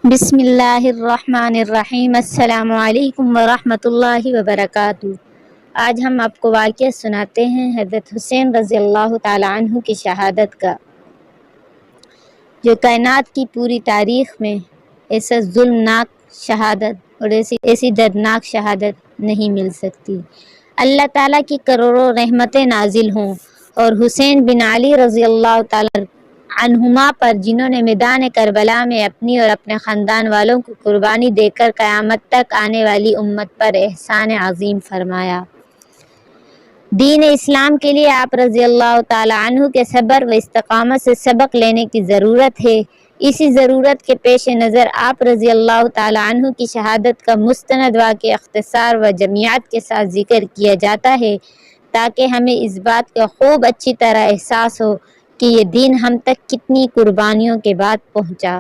بسم اللہ الرحمن الرحیم۔ السلام علیکم ورحمۃ اللہ وبرکاتہ۔ آج ہم آپ کو واقعہ سناتے ہیں حضرت حسین رضی اللہ تعالی عنہ کی شہادت کا، جو کائنات کی پوری تاریخ میں ایسا ظلمناک شہادت اور ایسی دردناک شہادت نہیں مل سکتی۔ اللہ تعالیٰ کی کروڑوں رحمتیں نازل ہوں اور حسین بن علی رضی اللہ تعالی عنہما پر، جنہوں نے میدان کربلا میں اپنی اور اپنے خاندان والوں کو قربانی دے کر قیامت تک آنے والی امت پر احسان عظیم فرمایا۔ دین اسلام کے لیے آپ رضی اللہ تعالی عنہ کے صبر و استقامت سے سبق لینے کی ضرورت ہے۔ اسی ضرورت کے پیش نظر آپ رضی اللہ تعالی عنہ کی شہادت کا مستند واقعہ اختصار و جمعیت کے ساتھ ذکر کیا جاتا ہے، تاکہ ہمیں اس بات کا خوب اچھی طرح احساس ہو کہ یہ دین ہم تک کتنی قربانیوں کے بعد پہنچا۔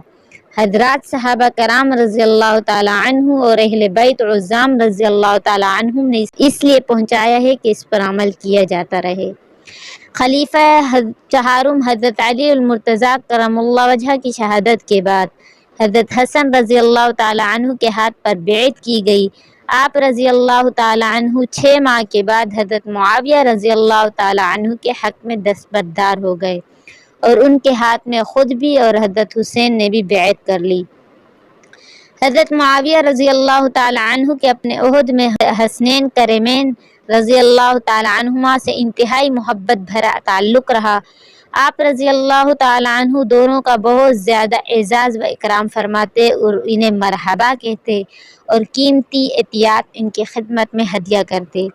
حضرات صحابہ کرام رضی اللہ تعالی عنہ اور اہل بیت عظام رضی اللہ تعالی عنہم نے اس لیے پہنچایا ہے کہ اس پر عمل کیا جاتا رہے۔ خلیفہ چہارم حضرت علی المرتضیٰ کرم اللہ وجہہ کی شہادت کے بعد حضرت حسن رضی اللہ تعالی عنہ کے ہاتھ پر بیعت کی گئی۔ آپ رضی اللہ تعالی عنہ 6 ماہ کے بعد حضرت معاویہ رضی اللہ تعالی عنہ کے حق میں دستبردار ہو گئے اور ان کے ہاتھ میں خود بھی اور حضرت حسین نے بھی بیعت کر لی۔ حضرت معاویہ رضی اللہ تعالی عنہ کے اپنے عہد میں حسنین کریمین رضی اللہ تعالی عنہما سے انتہائی محبت بھرا تعلق رہا۔ آپ رضی اللہ تعالی عنہ دونوں کا بہت زیادہ اعزاز و اکرام فرماتے اور انہیں مرحبا کہتے اور قیمتی عطیات ان کی خدمت میں ہدیہ کرتے۔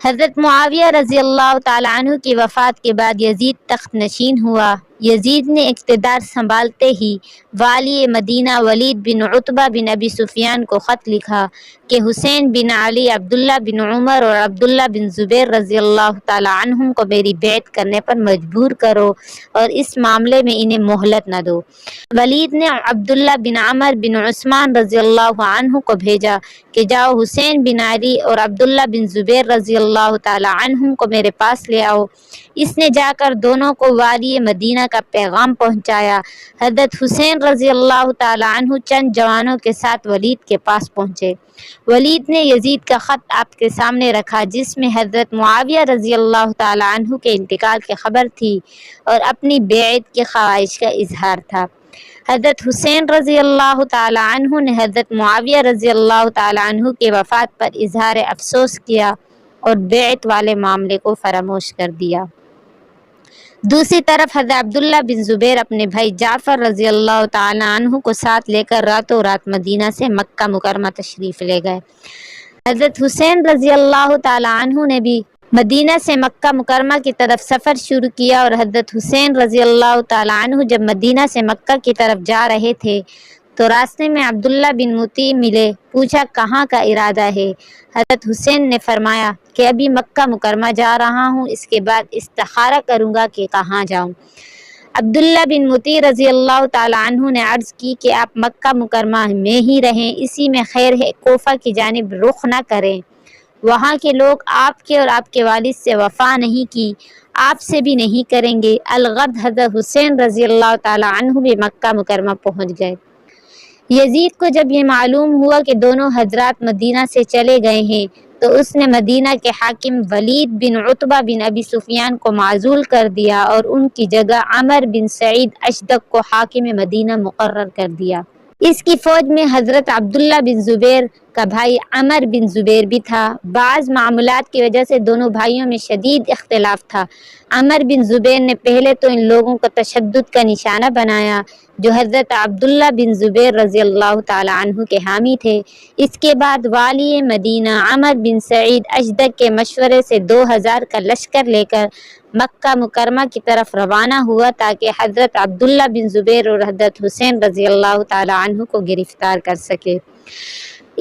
حضرت معاویہ رضی اللہ تعالی عنہ کی وفات کے بعد یزید تخت نشین ہوا۔ یزید نے اقتدار سنبھالتے ہی والی مدینہ ولید بن عتبہ بن ابی سفیان کو خط لکھا کہ حسین بن علی، عبداللہ بن عمر اور عبداللہ بن زبیر رضی اللہ تعالی عنہم کو میری بیعت کرنے پر مجبور کرو اور اس معاملے میں انہیں مہلت نہ دو۔ ولید نے عبداللہ بن عمر بن عثمان رضی اللہ عنہ کو بھیجا کہ جاؤ حسین بن علی اور عبداللہ بن زبیر رضی اللہ تعالی عنہم کو میرے پاس لے آؤ۔ اس نے جا کر دونوں کو والی مدینہ کا پیغام پہنچایا۔ حضرت حسین رضی اللہ تعالی عنہ چند جوانوں کے ساتھ ولید کے پاس پہنچے۔ ولید نے یزید کا خط آپ کے سامنے رکھا، جس میں حضرت معاویہ رضی اللہ تعالی عنہ کے انتقال کی خبر تھی اور اپنی بیعت کی خواہش کا اظہار تھا۔ حضرت حسین رضی اللہ تعالی عنہ نے حضرت معاویہ رضی اللہ تعالی عنہ کی وفات پر اظہار افسوس کیا اور بیعت والے معاملے کو فراموش کر دیا۔ دوسری طرف حضرت عبداللہ بن زبیر اپنے بھائی جعفر رضی اللہ تعالی عنہ کو ساتھ لے کر راتوں رات مدینہ سے مکہ مکرمہ تشریف لے گئے۔ حضرت حسین رضی اللہ تعالی عنہ نے بھی مدینہ سے مکہ مکرمہ کی طرف سفر شروع کیا اور حضرت حسین رضی اللہ تعالی عنہ جب مدینہ سے مکہ کی طرف جا رہے تھے تو راستے میں عبداللہ بن مطیع ملے۔ پوچھا کہاں کا ارادہ ہے؟ حضرت حسین نے فرمایا کہ ابھی مکہ مکرمہ جا رہا ہوں، اس کے بعد استخارہ کروں گا کہ کہاں جاؤں۔ عبداللہ بن مطیع رضی اللہ تعالی عنہ نے عرض کی کہ آپ مکہ مکرمہ میں ہی رہیں، اسی میں خیر ہے، کوفہ کی جانب رخ نہ کریں۔ وہاں کے لوگ آپ کے اور آپ کے والد سے وفا نہیں کی، آپ سے بھی نہیں کریں گے۔ الغرض حضرت حسین رضی اللہ تعالی عنہ بھی مکہ مکرمہ پہنچ گئے۔ یزید کو جب یہ معلوم ہوا کہ دونوں حضرات مدینہ سے چلے گئے ہیں تو اس نے مدینہ کے حاکم ولید بن عتبہ بن ابی سفیان کو معزول کر دیا اور ان کی جگہ عمر بن سعید اشدق کو حاکم مدینہ مقرر کر دیا۔ اس کی فوج میں حضرت عبداللہ بن زبیر کا بھائی عمر بن زبیر بھی تھا۔ بعض معاملات کی وجہ سے دونوں بھائیوں میں شدید اختلاف تھا۔ عمر بن زبیر نے پہلے تو ان لوگوں کو تشدد کا نشانہ بنایا جو حضرت عبداللہ بن زبیر رضی اللہ تعالی عنہ کے حامی تھے۔ اس کے بعد والی مدینہ عمر بن سعید اشدق کے مشورے سے 2000 کا لشکر لے کر مکہ مکرمہ کی طرف روانہ ہوا تاکہ حضرت عبداللہ بن زبیر اور حضرت حسین رضی اللہ تعالی عنہ کو گرفتار کر سکے۔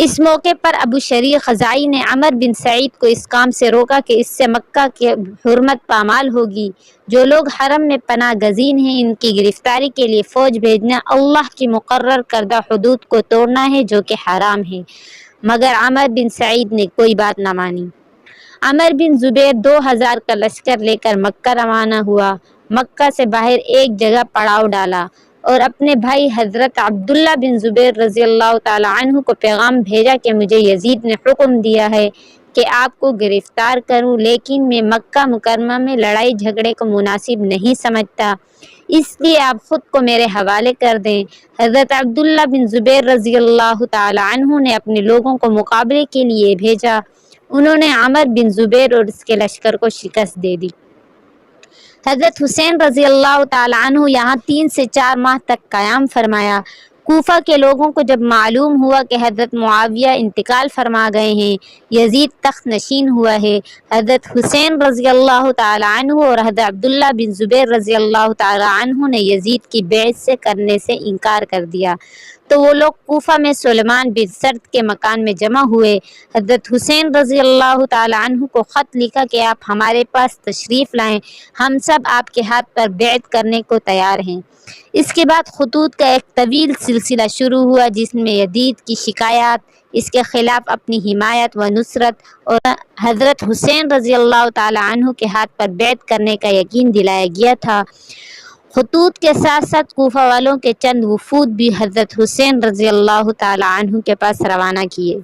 اس موقع پر ابو شریح خزائی نے عمر بن سعید کو اس کام سے روکا کہ اس سے مکہ کی حرمت پامال ہوگی۔ جو لوگ حرم میں پناہ گزین ہیں ان کی گرفتاری کے لیے فوج بھیجنا اللہ کی مقرر کردہ حدود کو توڑنا ہے جو کہ حرام ہے، مگر عمر بن سعید نے کوئی بات نہ مانی۔ عمر بن زبیر 2000 کا لشکر لے کر مکہ روانہ ہوا۔ مکہ سے باہر ایک جگہ پڑاؤ ڈالا۔ اور اپنے بھائی حضرت عبداللہ بن زبیر رضی اللہ تعالی عنہ کو پیغام بھیجا کہ مجھے یزید نے حکم دیا ہے کہ آپ کو گرفتار کروں، لیکن میں مکہ مکرمہ میں لڑائی جھگڑے کو مناسب نہیں سمجھتا، اس لیے آپ خود کو میرے حوالے کر دیں۔ حضرت عبداللہ بن زبیر رضی اللہ تعالی عنہ نے اپنے لوگوں کو مقابلے کے لیے بھیجا۔ انہوں نے عامر بن زبیر اور اس کے لشکر کو شکست دے دی۔ حضرت حسین رضی اللہ تعالی عنہ یہاں 3 سے 4 ماہ تک قیام فرمایا۔ کوفہ کے لوگوں کو جب معلوم ہوا کہ حضرت معاویہ انتقال فرما گئے ہیں، یزید تخت نشین ہوا ہے، حضرت حسین رضی اللہ تعالی عنہ اور حضرت عبداللہ بن زبیر رضی اللہ تعالی عنہ نے یزید کی بیعت سے کرنے سے انکار کر دیا، تو وہ لوگ کوفہ میں سلیمان بن سرد کے مکان میں جمع ہوئے۔ حضرت حسین رضی اللہ تعالی عنہ کو خط لکھا کہ آپ ہمارے پاس تشریف لائیں، ہم سب آپ کے ہاتھ پر بیعت کرنے کو تیار ہیں۔ اس کے بعد خطوط کا ایک طویل سلسلہ شروع ہوا جس میں یزید کی شکایات، اس کے خلاف اپنی حمایت و نصرت اور حضرت حسین رضی اللہ تعالی عنہ کے ہاتھ پر بیعت کرنے کا یقین دلایا گیا تھا۔ خطوط کے ساتھ ساتھ کوفہ والوں کے چند وفود بھی حضرت حسین رضی اللہ تعالی عنہ کے پاس روانہ کیے۔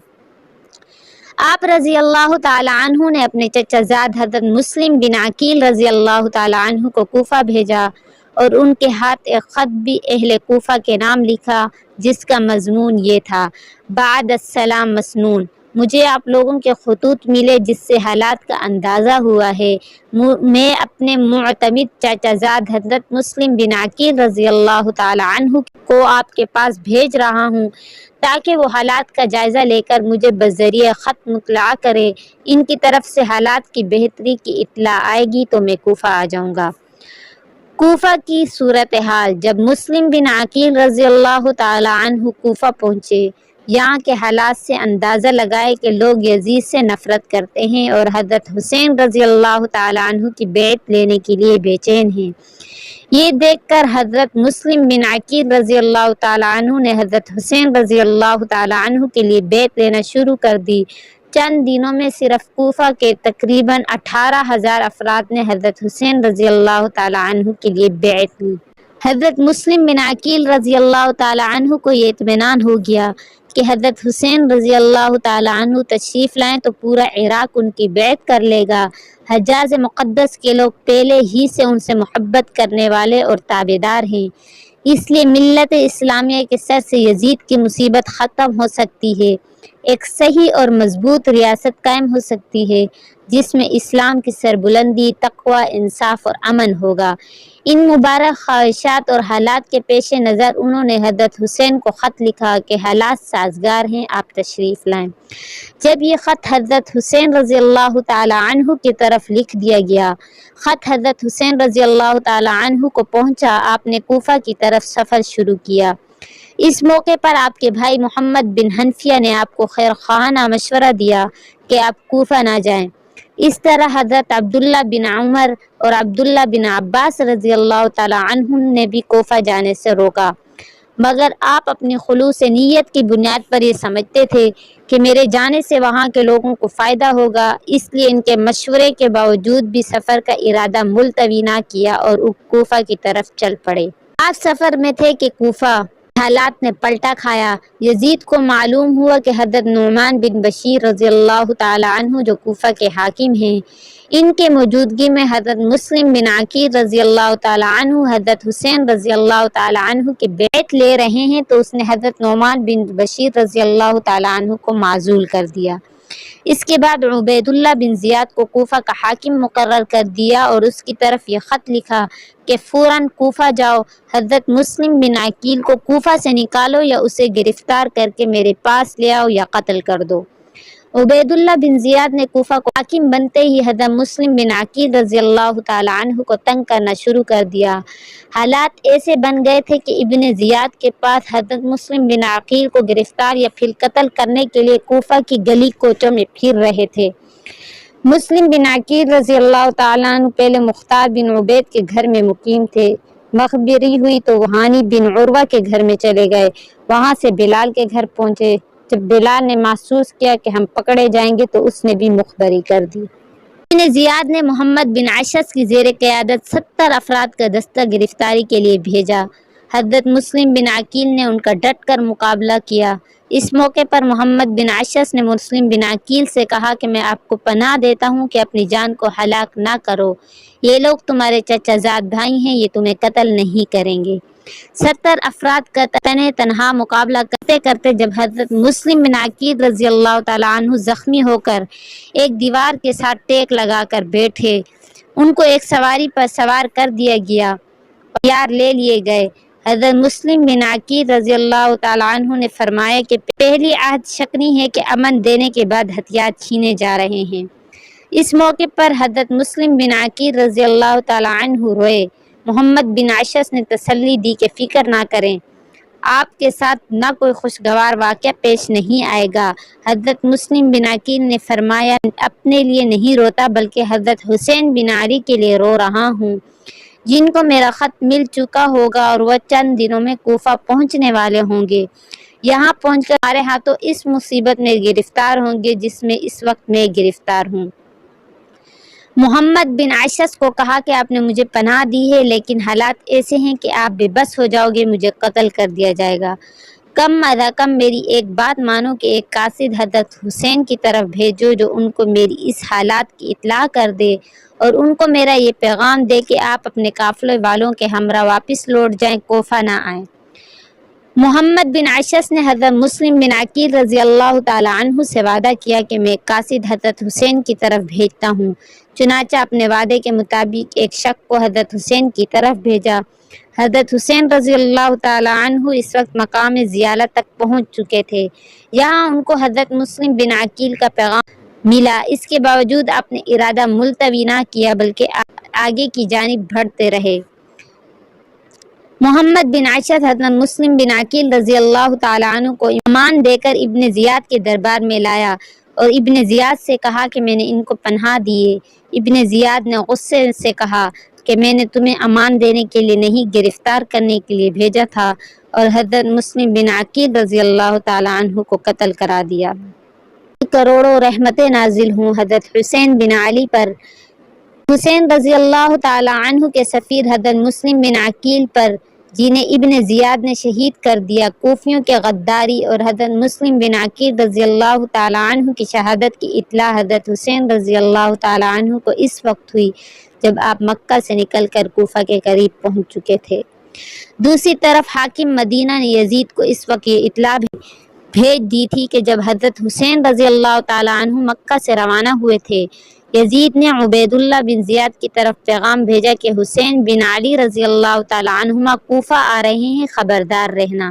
آپ رضی اللہ تعالی عنہ نے اپنے چچا زاد حضرت مسلم بن عقیل رضی اللہ تعالی عنہ کو کوفہ بھیجا اور ان کے ہاتھ ایک خط بھی اہل کوفہ کے نام لکھا جس کا مضمون یہ تھا: بعد السلام مسنون، مجھے آپ لوگوں کے خطوط ملے جس سے حالات کا اندازہ ہوا ہے۔ میں اپنے معتمد چچا زاد حضرت مسلم بن عقیل رضی اللہ تعالی عنہ کو آپ کے پاس بھیج رہا ہوں تاکہ وہ حالات کا جائزہ لے کر مجھے بذریعہ خط مطلع کرے۔ ان کی طرف سے حالات کی بہتری کی اطلاع آئے گی تو میں کوفہ آ جاؤں گا۔ کوفہ کی صورتحال: جب مسلم بن عقیل رضی اللہ تعالی عنہ کوفہ پہنچے، یہاں کے حالات سے اندازہ لگائے کہ لوگ یزید سے نفرت کرتے ہیں اور حضرت حسین رضی اللہ تعالی عنہ کی بیعت لینے کے لیے بے چین ہیں۔ یہ دیکھ کر حضرت مسلم بن عقیل رضی اللہ تعالی عنہ نے حضرت حسین رضی اللہ تعالی عنہ کے لیے بیعت لینا شروع کر دی۔ چند دنوں میں صرف کوفہ کے تقریباً 18,000 افراد نے حضرت حسین رضی اللہ تعالی عنہ کے لیے بیعت لی۔ حضرت مسلم بن عقیل رضی اللہ تعالی عنہ کو یہ اطمینان ہو گیا کہ حضرت حسین رضی اللہ تعالی عنہ تشریف لائیں تو پورا عراق ان کی بیعت کر لے گا۔ حجاز مقدس کے لوگ پہلے ہی سے ان سے محبت کرنے والے اور تابعدار ہیں، اس لیے ملت اسلامیہ کے سر سے یزید کی مصیبت ختم ہو سکتی ہے، ایک صحیح اور مضبوط ریاست قائم ہو سکتی ہے جس میں اسلام کی سربلندی، تقوی، انصاف اور امن ہوگا۔ ان مبارک خواہشات اور حالات کے پیش نظر انہوں نے حضرت حسین کو خط لکھا کہ حالات سازگار ہیں، آپ تشریف لائیں۔ جب یہ خط حضرت حسین رضی اللہ تعالی عنہ کی طرف لکھ دیا گیا، خط حضرت حسین رضی اللہ تعالی عنہ کو پہنچا، آپ نے کوفہ کی طرف سفر شروع کیا۔ اس موقع پر آپ کے بھائی محمد بن حنفیہ نے آپ کو خیر خواہانہ مشورہ دیا کہ آپ کوفہ نہ جائیں۔ اس طرح حضرت عبداللہ بن عمر اور عبداللہ بن عباس رضی اللہ تعالی عنہ نے بھی کوفہ جانے سے روکا، مگر آپ اپنی خلوص نیت کی بنیاد پر یہ سمجھتے تھے کہ میرے جانے سے وہاں کے لوگوں کو فائدہ ہوگا، اس لیے ان کے مشورے کے باوجود بھی سفر کا ارادہ ملتوی نہ کیا اور کوفہ کی طرف چل پڑے۔ آپ سفر میں تھے کہ کوفہ حالات نے پلٹا کھایا۔ یزید کو معلوم ہوا کہ حضرت نعمان بن بشیر رضی اللہ تعالی عنہ جو کوفہ کے حاکم ہیں، ان کے موجودگی میں حضرت مسلم بن عقیل رضی اللہ تعالی عنہ حضرت حسین رضی اللہ تعالی عنہ کے بیعت لے رہے ہیں، تو اس نے حضرت نعمان بن بشیر رضی اللہ تعالی عنہ کو معزول کر دیا۔ اس کے بعد عبید اللہ بن زیاد کو کوفہ کا حاکم مقرر کر دیا اور اس کی طرف یہ خط لکھا کہ فوراً کوفہ جاؤ، حضرت مسلم بن عقیل کو کوفہ سے نکالو یا اسے گرفتار کر کے میرے پاس لے آؤ یا قتل کر دو۔ عبید اللہ بن زیاد نے کوفہ کو حاکم بنتے ہی حضرت مسلم بن عقیل رضی اللہ تعالی عنہ کو تنگ کرنا شروع کر دیا۔ حالات ایسے بن گئے تھے کہ ابن زیاد کے پاس حضرت مسلم بن عقیل کو گرفتار یا پھر قتل کرنے کے لیے کوفہ کی گلی کوچوں میں پھر رہے تھے۔ مسلم بن عقیل رضی اللہ تعالیٰ عنہ پہلے مختار بن عبید کے گھر میں مقیم تھے، مخبری ہوئی تو ہانی بن عروہ کے گھر میں چلے گئے، وہاں سے بلال کے گھر پہنچے۔ جب بلال نے محسوس کیا کہ ہم پکڑے جائیں گے تو اس نے بھی مخبری کر دی۔ ابن زیاد نے محمد بن عشس کی زیر قیادت 70 افراد کا دستہ گرفتاری کے لیے بھیجا۔ حضرت مسلم بن عقیل نے ان کا ڈٹ کر مقابلہ کیا۔ اس موقع پر محمد بن اشعث نے مسلم بن عقیل سے کہا کہ میں آپ کو پناہ دیتا ہوں کہ اپنی جان کو ہلاک نہ کرو، یہ لوگ تمہارے چچا زاد بھائی ہیں، یہ تمہیں قتل نہیں کریں گے۔ 70 افراد کا تنہا مقابلہ کرتے کرتے جب حضرت مسلم بن عقیل رضی اللہ تعالیٰ عنہ زخمی ہو کر ایک دیوار کے ساتھ ٹیک لگا کر بیٹھے، ان کو ایک سواری پر سوار کر دیا گیا اور ہتھیار لے لیے گئے۔ حضرت مسلم بن عقیل رضی اللہ تعالیٰ عنہ نے فرمایا کہ پہلی عہد شکنی ہے کہ امن دینے کے بعد ہتھیار چھینے جا رہے ہیں۔ اس موقع پر حضرت مسلم بن عقیل رضی اللہ تعالیٰ عنہ روئے۔ محمد بن اشعث نے تسلی دی کہ فکر نہ کریں، آپ کے ساتھ نہ کوئی خوشگوار واقعہ پیش نہیں آئے گا۔ حضرت مسلم بن عقیل نے فرمایا اپنے لیے نہیں روتا بلکہ حضرت حسین بن علی کے لیے رو رہا ہوں، جن کو میرا خط مل چکا ہوگا اور وہ چند دنوں میں کوفہ پہنچنے والے ہوں گے۔ یہاں پہنچ کر ہمارے ہاتھوں اس مصیبت میں گرفتار ہوں گے جس میں اس وقت میں گرفتار ہوں۔ محمد بن اشعث کو کہا کہ آپ نے مجھے پناہ دی ہے، لیکن حالات ایسے ہیں کہ آپ بے بس ہو جاؤ گے، مجھے قتل کر دیا جائے گا۔ کم از کم میری ایک بات مانو کہ ایک قاصد حضرت حسین کی طرف بھیجو جو ان کو میری اس حالات کی اطلاع کر دے اور ان کو میرا یہ پیغام دے کہ آپ اپنے قافلے والوں کے ہمراہ واپس لوٹ جائیں، کوفہ نہ آئیں۔ محمد بن اشعث نے حضرت مسلم بن عقیل رضی اللہ تعالیٰ عنہ سے وعدہ کیا کہ میں قاصد حضرت حسین کی طرف بھیجتا ہوں۔ چنانچہ اپنے وعدے کے مطابق ایک شخص کو حضرت حسین کی طرف بھیجا۔ حضرت حسین رضی اللہ تعالیٰ عنہ اس وقت مقام زیالہ تک پہنچ چکے تھے۔ یہاں ان کو حضرت مسلم بن عقیل کا پیغام ملا، اس کے باوجود اپنے ارادہ ملتوی نہ کیا بلکہ آگے کی جانب بڑھتے رہے۔ محمد بن اشعث حضرت مسلم بن عقیل رضی اللہ تعالیٰ عنہ کو امان دے کر ابن زیاد کے دربار میں لایا اور ابن زیاد سے کہا کہ میں نے ان کو پناہ دیے۔ ابن زیاد نے غصے سے کہا کہ میں نے تمہیں امان دینے کے لیے نہیں، گرفتار کرنے کے لیے بھیجا تھا، اور حضرت مسلم بن عقیل رضی اللہ تعالیٰ عنہ کو قتل کرا دیا۔ کروڑوں رحمتیں نازل ہوں حضرت حسین بن علی پر۔ حسین رضی اللہ تعالیٰ عنہ کے سفیر حضرت مسلم بن عقیل پر، جنہیں ابن زیاد نے شہید کر دیا، کوفیوں کے غداری اور حضرت مسلم بن عقیل رضی اللہ تعالیٰ عنہ کی شہادت کی اطلاع حضرت حسین رضی اللہ تعالیٰ عنہ کو اس وقت ہوئی جب آپ مکہ سے نکل کر کوفہ کے قریب پہنچ چکے تھے۔ دوسری طرف حاکم مدینہ نے یزید کو اس وقت یہ اطلاع بھیج دی تھی کہ جب حضرت حسین رضی اللہ تعالیٰ عنہ مکہ سے روانہ ہوئے تھے، یزید نے عبید اللہ بن زیاد کی طرف پیغام بھیجا کہ حسین بن علی رضی اللہ تعالیٰ عنہما کوفہ آ رہے ہیں، خبردار رہنا۔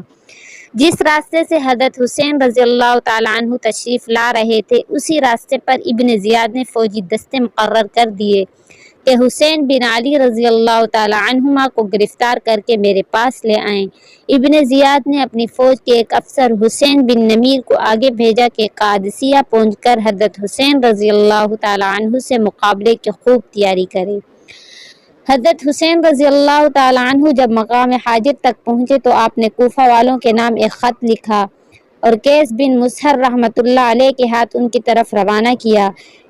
جس راستے سے حضرت حسین رضی اللہ تعالیٰ عنہ تشریف لا رہے تھے، اسی راستے پر ابن زیاد نے فوجی دستے مقرر کر دیے کہ حسین بن علی رضی اللہ تعالیٰ عنہما کو گرفتار کر کے میرے پاس لے آئیں۔ ابن زیاد نے اپنی فوج کے ایک افسر حسین بن نمیر کو آگے بھیجا کہ قادسیہ پہنچ کر حضرت حسین رضی اللہ تعالیٰ عنہ سے مقابلے کی خوب تیاری کرے۔ حضرت حسین رضی اللہ تعالیٰ عنہ جب مقام حاجت تک پہنچے تو آپ نے کوفہ والوں کے نام ایک خط لکھا اور قیس بن مسہر رحمۃ اللہ علیہ کے ہاتھ ان کی طرف روانہ کیا۔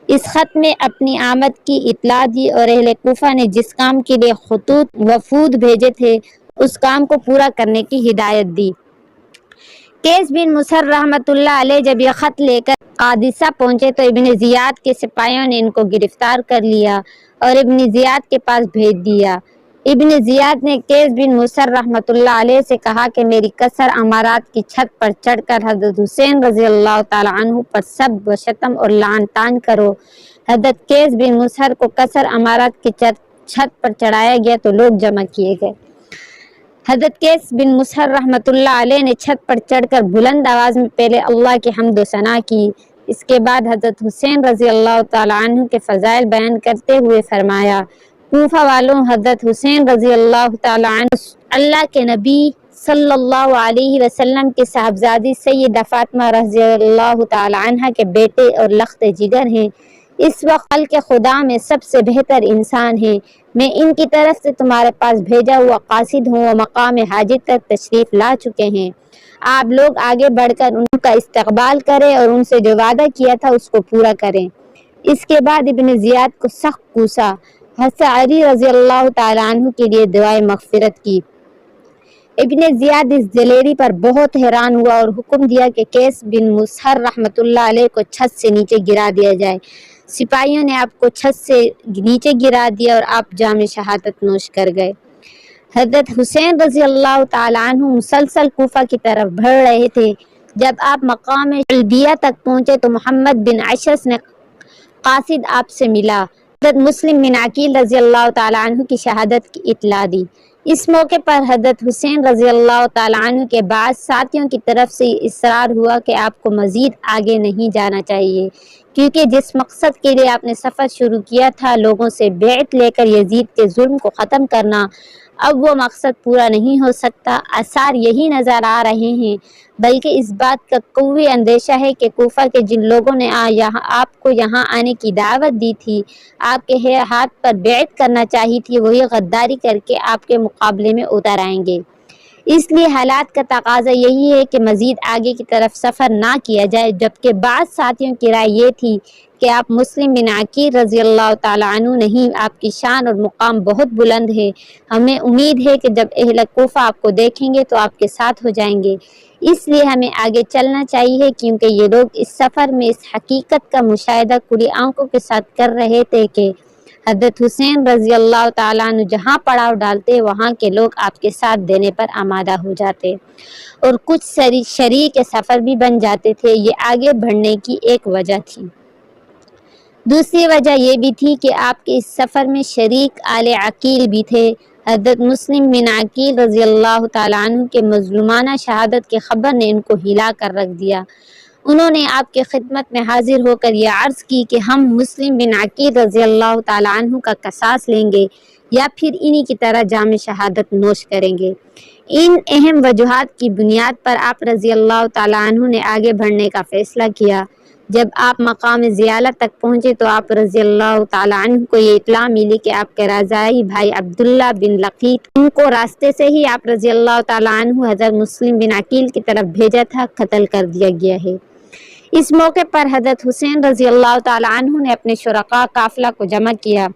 اس خط میں اپنی آمد کی اطلاع دی اور اہل کوفہ نے جس کام کے لیے خطوط وفود بھیجے تھے اس کام کو پورا کرنے کی ہدایت دی۔ قیس بن مسہر رحمۃ اللہ علیہ جب یہ خط لے کر قادسہ پہنچے تو ابن زیاد کے سپاہیوں نے ان کو گرفتار کر لیا اور ابن زیاد کے پاس بھیج دیا۔ ابن زیاد نے قیس بن مسہر رحمۃ اللہ علیہ سے کہا کہ میری قصر امارات کی چھت پر چڑھ کر حضرت حسین رضی اللہ تعالیٰ عنہ پر سب و شتم اور لعن طعن کرو۔ حضرت قیس بن مسہر کو قصر امارات کی چھت پر چڑھایا گیا تو لوگ جمع کیے گئے۔ حضرت قیس بن مسہر رحمۃ اللہ علیہ نے چھت پر چڑھ کر بلند آواز میں پہلے اللہ کی حمد و ثنا کی، اس کے بعد حضرت حسین رضی اللہ تعالیٰ عنہ کے فضائل بیان کرتے ہوئے فرمایا، کوفہ والوں، حضرت حسین رضی اللہ تعالیٰ عنہ اللہ کے نبی صلی اللہ علیہ وسلم کے صاحبزادی سیدہ فاطمہ رضی اللہ تعالیٰ عنہ کے بیٹے اور لخت جگر ہیں، اس وقت خلق خدا میں سب سے بہتر انسان ہیں۔ میں ان کی طرف سے تمہارے پاس بھیجا ہوا قاصد ہوں، وہ مقام حاجت تک تشریف لا چکے ہیں۔ آپ لوگ آگے بڑھ کر ان کا استقبال کریں اور ان سے جو وعدہ کیا تھا اس کو پورا کریں۔ اس کے بعد ابن زیاد کو سخت کوسا، حضرت علی رضی اللہ تعالیٰ عنہ کے لیے دعائے مغفرت کی۔ ابن زیاد اس دلیری پر بہت حیران ہوا اور حکم دیا کہ قیس بن مسہر رحمۃ اللہ علیہ کو چھت سے نیچے گرا دیا جائے۔ سپاہیوں نے آپ کو چھت سے نیچے گرا دیا اور آپ جام شہادت نوش کر گئے۔ حضرت حسین رضی اللہ تعالیٰ عنہ مسلسل کوفہ کی طرف بڑھ رہے تھے۔ جب آپ مقام البیہ تک پہنچے تو محمد بن اشعث نے قاصد آپ سے ملا، حضرت مسلم بن عقیل رضی اللہ تعالیٰ عنہ کی شہادت کی اطلاع دی۔ اس موقع پر حضرت حسین رضی اللہ تعالیٰ عنہ کے بعض ساتھیوں کی طرف سے اصرار ہوا کہ آپ کو مزید آگے نہیں جانا چاہیے، کیونکہ جس مقصد کے لیے آپ نے سفر شروع کیا تھا، لوگوں سے بیعت لے کر یزید کے ظلم کو ختم کرنا، اب وہ مقصد پورا نہیں ہو سکتا۔ آثار یہی نظر آ رہے ہیں، بلکہ اس بات کا قوی اندیشہ ہے کہ کوفہ کے جن لوگوں نے آپ کو یہاں آنے کی دعوت دی تھی، آپ کے ہاتھ پر بیعت کرنا چاہی تھی، وہی غداری کر کے آپ کے مقابلے میں اتر آئیں گے۔ اس لیے حالات کا تقاضا یہی ہے کہ مزید آگے کی طرف سفر نہ کیا جائے، جبکہ بعض ساتھیوں کی رائے یہ تھی کہ آپ مسلم بن عقیل رضی اللہ تعالیٰ عنہ نہیں، آپ کی شان اور مقام بہت بلند ہے، ہمیں امید ہے کہ جب اہل کوفہ آپ کو دیکھیں گے تو آپ کے ساتھ ہو جائیں گے، اس لیے ہمیں آگے چلنا چاہیے، کیونکہ یہ لوگ اس سفر میں اس حقیقت کا مشاہدہ کھلی آنکھوں کے ساتھ کر رہے تھے کہ حضرت حسین رضی اللہ تعالیٰ عنہ جہاں پڑاؤ ڈالتے وہاں کے لوگ آپ کے ساتھ دینے پر آمادہ ہو جاتے اور کچھ شریک سفر بھی بن جاتے تھے۔ یہ آگے بڑھنے کی ایک وجہ تھی۔ دوسری وجہ یہ بھی تھی کہ آپ کے اس سفر میں شریک آل عقیل بھی تھے۔ حضرت مسلم بن عقیل رضی اللہ تعالیٰ عنہ کے مظلومانہ شہادت کی خبر نے ان کو ہلا کر رکھ دیا۔ انہوں نے آپ کی خدمت میں حاضر ہو کر یہ عرض کی کہ ہم مسلم بن عقیل رضی اللہ تعالیٰ عنہ کا قصاص لیں گے یا پھر انہی کی طرح جام شہادت نوش کریں گے۔ ان اہم وجوہات کی بنیاد پر آپ رضی اللہ تعالیٰ عنہ نے آگے بڑھنے کا فیصلہ کیا۔ جب آپ مقام زیالت تک پہنچے تو آپ رضی اللہ تعالیٰ عنہ کو یہ اطلاع ملی کہ آپ کے رضاعی بھائی عبداللہ بن لقیط، ان کو راستے سے ہی آپ رضی اللہ تعالیٰ عنہ حضرت مسلم بن عقیل کی طرف بھیجا تھا، قتل کر دیا گیا ہے۔ اس موقع پر حضرت حسین رضی اللہ تعالیٰ عنہ نے اپنے شرکاء قافلہ کو جمع کیا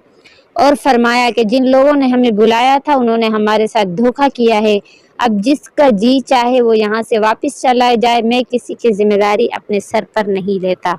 اور فرمایا کہ جن لوگوں نے ہمیں بلایا تھا انہوں نے ہمارے ساتھ دھوکہ کیا ہے، اب جس کا جی چاہے وہ یہاں سے واپس چلا جائے، میں کسی کی ذمہ داری اپنے سر پر نہیں لیتا۔